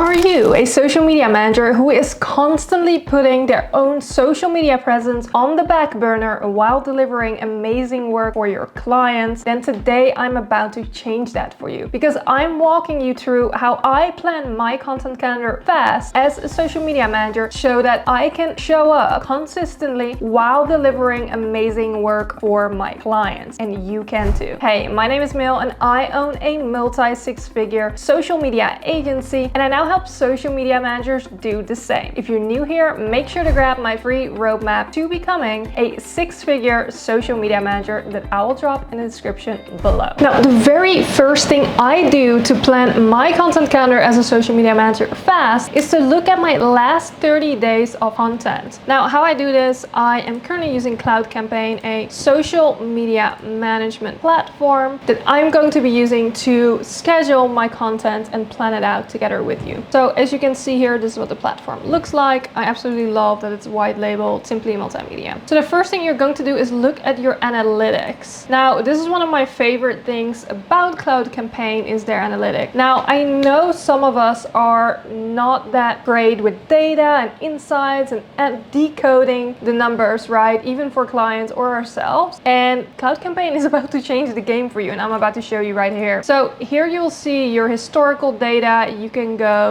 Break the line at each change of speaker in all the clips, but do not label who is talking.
Are you a social media manager who is constantly putting their own social media presence on the back burner while delivering amazing work for your clients? Then today I'm about to change that for you, because I'm walking you through how I plan my content calendar fast as a social media manager so that I can show up consistently while delivering amazing work for my clients. And you can too. Hey, my name is Milou and I own a multi-six-figure social media agency, and I now help social media managers do the same. If you're new here, make sure to grab my free roadmap to becoming a six-figure social media manager that I will drop in the description below. Now, the very first thing I do to plan my content calendar as a social media manager fast is to look at my last 30 days of content. Now, how I do this, I am currently using Cloud Campaign, a social media management platform that I'm going to be using to schedule my content and plan it out together with you. So as you can see here, this is what the platform looks like. I absolutely love that it's white labeled Simply Multimedia. So the first thing you're going to do is look at your analytics. Now, this is one of my favorite things about Cloud Campaign is their analytics. Now, I know some of us are not that great with data and insights and decoding the numbers, right? Even for clients or ourselves. And Cloud Campaign is about to change the game for you, and I'm about to show you right here. So here you'll see your historical data. You can go,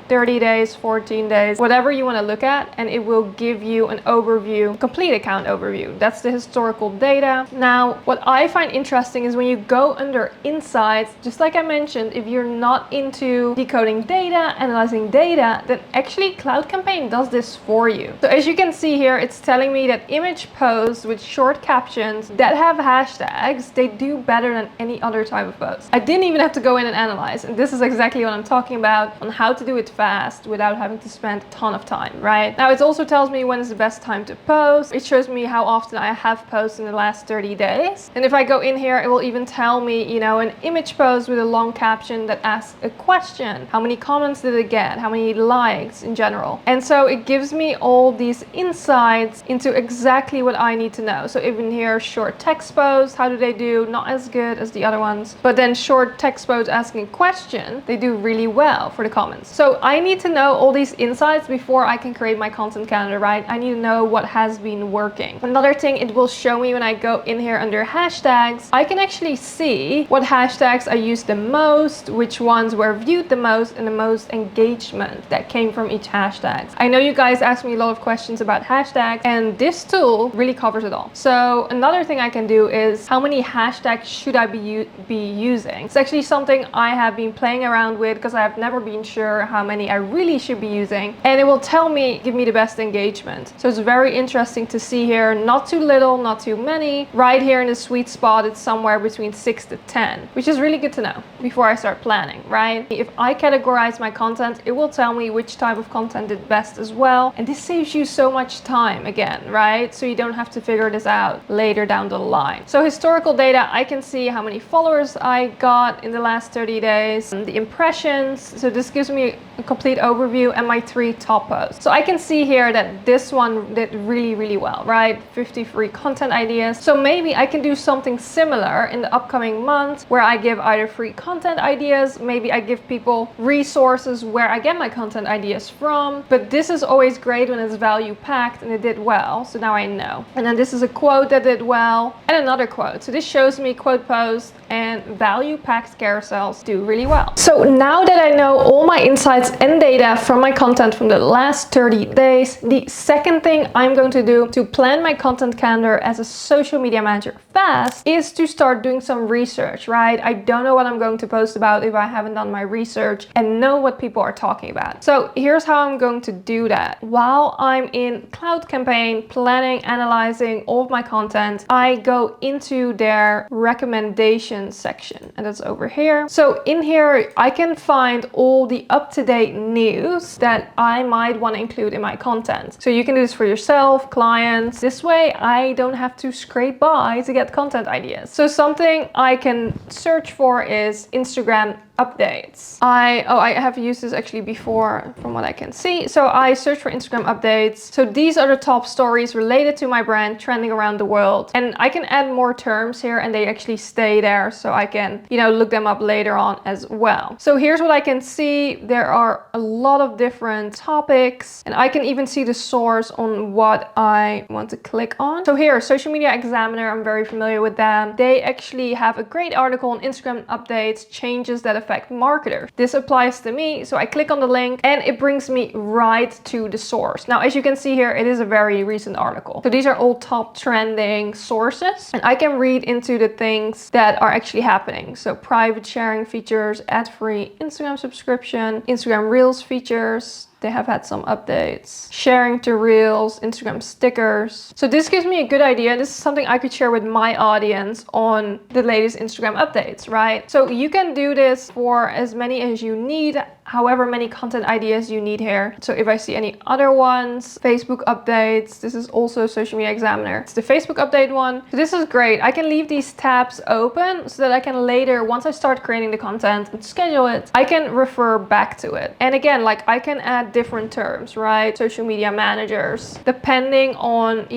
30 days, 14 days, whatever you want to look at, and it will give you an overview, complete account overview. That's the historical data. Now, what I find interesting is when you go under insights, just like I mentioned, if you're not into decoding data, analyzing data, then actually Cloud Campaign does this for you. So as you can see here, it's telling me that image posts with short captions that have hashtags, they do better than any other type of post. I didn't even have to go in and analyze, and this is exactly what I'm talking about on how to do it fast without having to spend a ton of time, right? Now, it also tells me when is the best time to post. It shows me how often I have posted in the last 30 days. And if I go in here, it will even tell me, an image post with a long caption that asks a question. How many comments did it get? How many likes in general? And so it gives me all these insights into exactly what I need to know. So even here, short text posts, how do they do? Not as good as the other ones. But then short text posts asking a question, they do really well for the comments. So I need to know all these insights before I can create my content calendar, right? I need to know what has been working. Another thing it will show me when I go in here under hashtags, I can actually see what hashtags I used the most, which ones were viewed the most, and the most engagement that came from each hashtag. I know you guys asked me a lot of questions about hashtags, and this tool really covers it all. So another thing I can do is how many hashtags should I be using? It's actually something I have been playing around with because I have never been sure how many I really should be using, and it will tell me, give me the best engagement. So it's very interesting to see here, not too little, not too many. Right here in the sweet spot, it's somewhere between 6 to 10, which is really good to know before I start planning, right? If I categorize my content, it will tell me which type of content did best as well. And this saves you so much time again, right? So you don't have to figure this out later down the line. So historical data, I can see how many followers I got in the last 30 days, and the impressions. So this gives me a complete overview and my 3 top posts. So I can see here that this one did really, really well, right? 50 free content ideas. So maybe I can do something similar in the upcoming months where I give either free content ideas, maybe I give people resources where I get my content ideas from. But this is always great when it's value packed and it did well. So now I know. And then this is a quote that did well and another quote. So this shows me quote posts and value packed carousels do really well. So now that I know all my insights and data from my content from the last 30 days, the second thing I'm going to do to plan my content calendar as a social media manager fast is to start doing some research, right? I don't know what I'm going to post about if I haven't done my research and know what people are talking about. So here's how I'm going to do that. While I'm in Cloud Campaign planning, analyzing all of my content, I go into their recommendations section, and that's over here. So in here, I can find all the up-to-date news that I might want to include in my content. So you can do this for yourself, clients. This way, I don't have to scrape by to get content ideas. So something I can search for is Instagram updates. I have used this actually before from what I can see. So I search for Instagram updates. So these are the top stories related to my brand trending around the world. And I can add more terms here and they actually stay there. So I can, look them up later on as well. So here's what I can see. There are a lot of different topics and I can even see the source on what I want to click on. So here, Social Media Examiner, I'm very familiar with them. They actually have a great article on Instagram updates, changes that affect marketers. This applies to me. So I click on the link and it brings me right to the source. Now, as you can see here, it is a very recent article. So these are all top trending sources and I can read into the things that are actually happening. So private sharing features, ad-free Instagram subscription, Instagram Reels features. They have had some updates. Sharing to Reels, Instagram stickers. So this gives me a good idea. This is something I could share with my audience on the latest Instagram updates, right? So you can do this for as many as you need, however many content ideas you need here. So if I see any other ones, Facebook updates, this is also Social Media Examiner. It's the Facebook update one. So this is great. I can leave these tabs open so that I can later, once I start creating the content and schedule it, I can refer back to it. And again, like I can add different terms, right? Social media managers, depending on,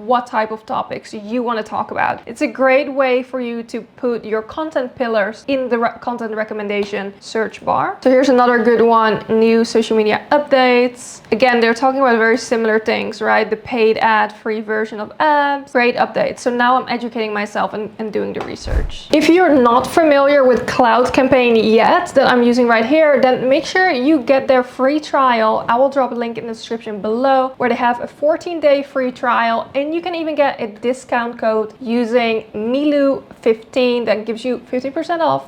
what type of topics you want to talk about. It's a great way for you to put your content pillars in the content recommendation search bar. So here's another good one, new social media updates. Again, they're talking about very similar things, right? The paid ad free version of ads, great updates. So now I'm educating myself and doing the research. If you're not familiar with Cloud Campaign yet, that I'm using right here, then make sure you get their free trial. I will drop a link in the description below where they have a 14-day free trial and you can even get a discount code using Milou 15 that gives you 50% off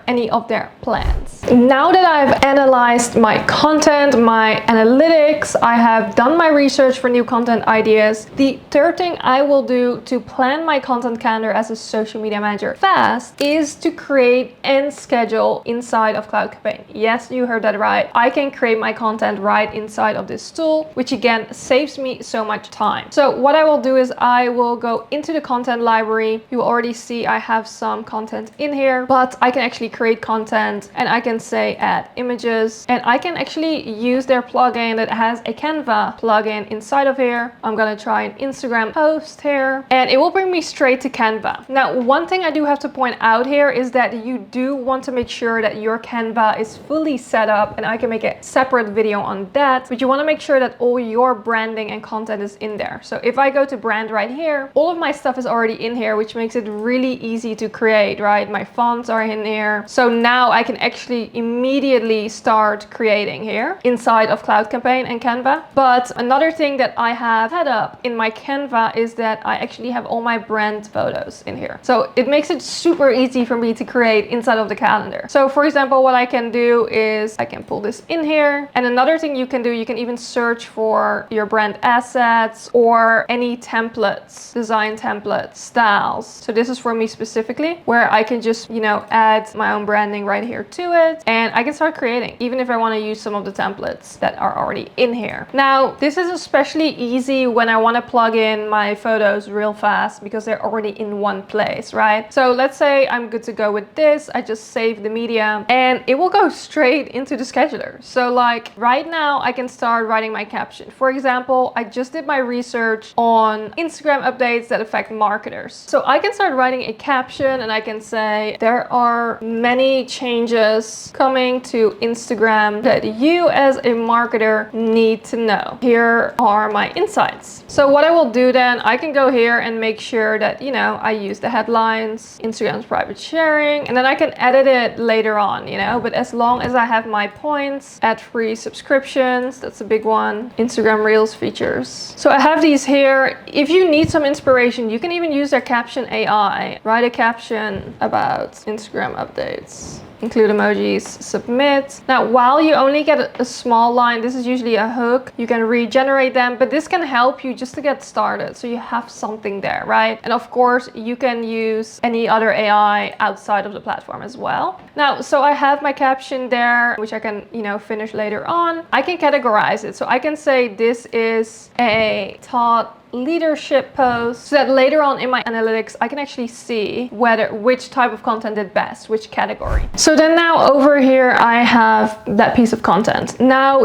any of their plans. Now that I've analyzed my content, my analytics, I have done my research for new content ideas. The third thing I will do to plan my content calendar as a social media manager fast is to create and schedule inside of Cloud Campaign. Yes, you heard that right. I can create my content right inside of this tool, which again saves me so much time. So what I will do is I will go into the content library. You will already see I have some content in here, but I can actually create content and I can say add images and I can actually use their plugin that has a Canva plugin inside of here. I'm gonna try an Instagram post here and it will bring me straight to Canva. Now, one thing I do have to point out here is that you do want to make sure that your Canva is fully set up, and I can make a separate video on that, but you want to make sure that all your branding and content is in there. So if I go to brand right here, all of my stuff is already in here, which makes it really easy to create, right? My fonts are in here. So now I can actually immediately start creating here inside of Cloud Campaign and Canva. But another thing that I have set up in my Canva is that I actually have all my brand photos in here. So it makes it super easy for me to create inside of the calendar. So for example, what I can do is I can pull this in here. And another thing you can do, you can even search for your brand assets or any templates, design templates, styles. So this is for me specifically, where I can just, add my own branding right here to it. And I can start creating, even if I want to use some of the templates that are already in here. Now, this is especially easy when I want to plug in my photos real fast because they're already in one place, right? So let's say I'm good to go with this. I just save the media and it will go straight into the scheduler. So like right now I can start writing my caption. For example, I just did my research on Instagram updates that affect marketers. So I can start writing a caption and I can say there are many changes coming to Instagram that you as a marketer need to know. Here are my insights. So what I will do then, I can go here and make sure that, I use the headlines, Instagram's private sharing, and then I can edit it later on, but as long as I have my points, ad-free subscriptions, that's a big one, Instagram Reels features. So I have these here. If you need some inspiration, you can even use their caption AI. Write a caption about Instagram updates. Include emojis, submit. Now, while you only get a small line, this is usually a hook, you can regenerate them, but this can help you just to get started. So you have something there, right? And of course, you can use any other AI outside of the platform as well. Now, so I have my caption there, which I can, finish later on. I can categorize it. So I can say this is a thought leadership posts, so that later on in my analytics, I can actually see which type of content did best, which category. So then now over here, I have that piece of content. Now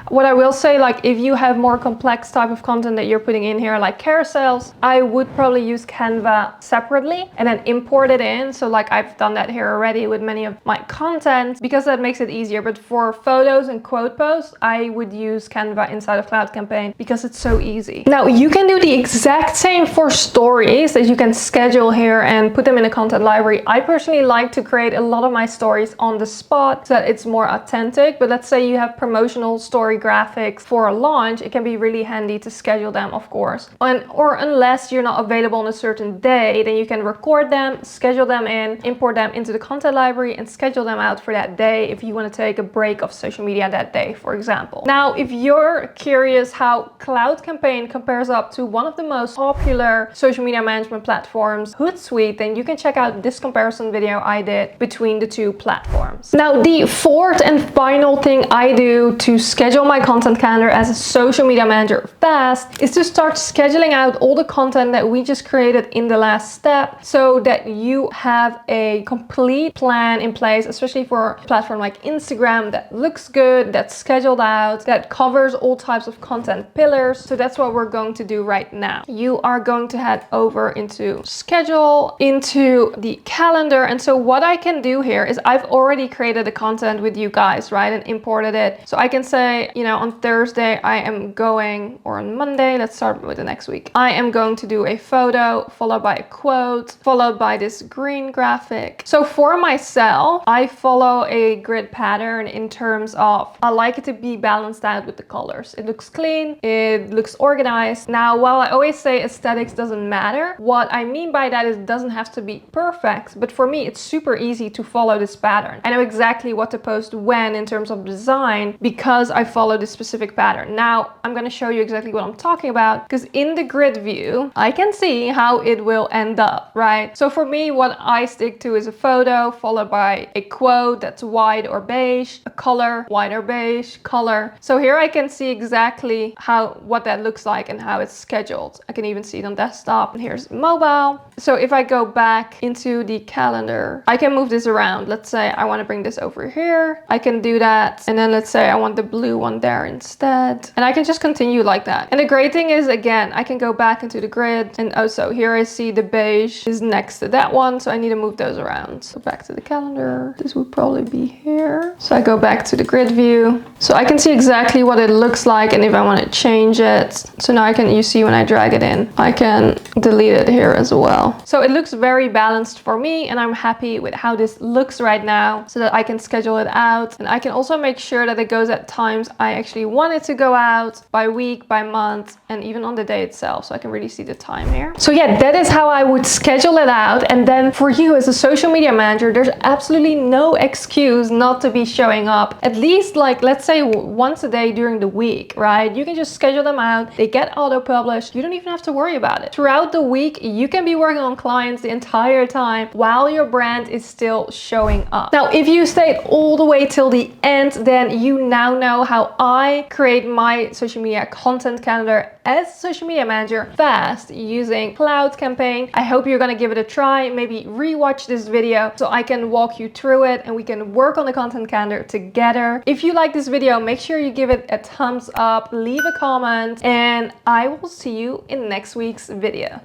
what I will say, like if you have more complex type of content that you're putting in here, like carousels, I would probably use Canva separately and then import it in. So like I've done that here already with many of my content because that makes it easier. But for photos and quote posts, I would use Canva inside of Cloud Campaign because it's so easy. Now you can do the exact same for stories that you can schedule here and put them in a content library. I personally like to create a lot of my stories on the spot so that it's more authentic. But let's say you have promotional story graphics for a launch, it can be really handy to schedule them, of course. Or unless you're not available on a certain day, then you can record them, schedule them in, import them into the content library and schedule them out for that day if you want to take a break of social media that day, for example. Now, if you're curious how Cloud Campaign compares up to one of the most popular social media management platforms, Hootsuite, then you can check out this comparison video I did between the two platforms. Now, the fourth and final thing I do to schedule my content calendar as a social media manager fast is to start scheduling out all the content that we just created in the last step so that you have a complete plan in place, especially for a platform like Instagram that looks good, that's scheduled out, that covers all types of content pillars. So that's what we're going to do right now. You are going to head over into schedule, into the calendar. And so what I can do here is I've already created the content with you guys, right? And imported it. So I can say, you know, on Thursday, I am going, or on Monday, let's start with the next week. I am going to do a photo followed by a quote, followed by this green graphic. So for myself, I follow a grid pattern in terms of, I like it to be balanced out with the colors. It looks clean, it looks organized. Now, while I always say aesthetics doesn't matter, what I mean by that is it doesn't have to be perfect, but for me, it's super easy to follow this pattern. I know exactly what to post when in terms of design because I follow this specific pattern. Now, I'm going to show you exactly what I'm talking about because in the grid view, I can see how it will end up, right? So for me, what I stick to is a photo followed by a quote that's white or beige, a color, white or beige, color. So here I can see exactly what that looks like and how it's scheduled. I can even see it on desktop, and here's mobile. So if I go back into the calendar, I can move this around. Let's say I want to bring this over here. I can do that. And then let's say I want the blue one there instead. And I can just continue like that. And the great thing is, again, I can go back into the grid. And also here I see the beige is next to that one. So I need to move those around. So back to the calendar. This would probably be here. So I go back to the grid view. So I can see exactly what it looks like. And if I want to change it. So now you see when I drag it in, I can delete it here as well. So it looks very balanced for me. And I'm happy with how this looks right now so that I can schedule it out. And I can also make sure that it goes at times I actually want it to go out, by week, by month, and even on the day itself. So I can really see the time here. So yeah, that is how I would schedule it out. And then for you as a social media manager, there's absolutely no excuse not to be showing up at least, like, let's say once a day during the week, right? You can just schedule them out. They get auto-published. You don't even have to worry about it. Throughout the week, you can be working on clients the entire time while your brand is still showing up. Now, if you stayed all the way till the end, then you now know how I create my social media content calendar as a social media manager fast using Cloud Campaign. I hope you're gonna give it a try. Maybe rewatch this video so I can walk you through it and we can work on the content calendar together. If you like this video, make sure you give it a thumbs up, leave a comment, and I will see you in next week's video.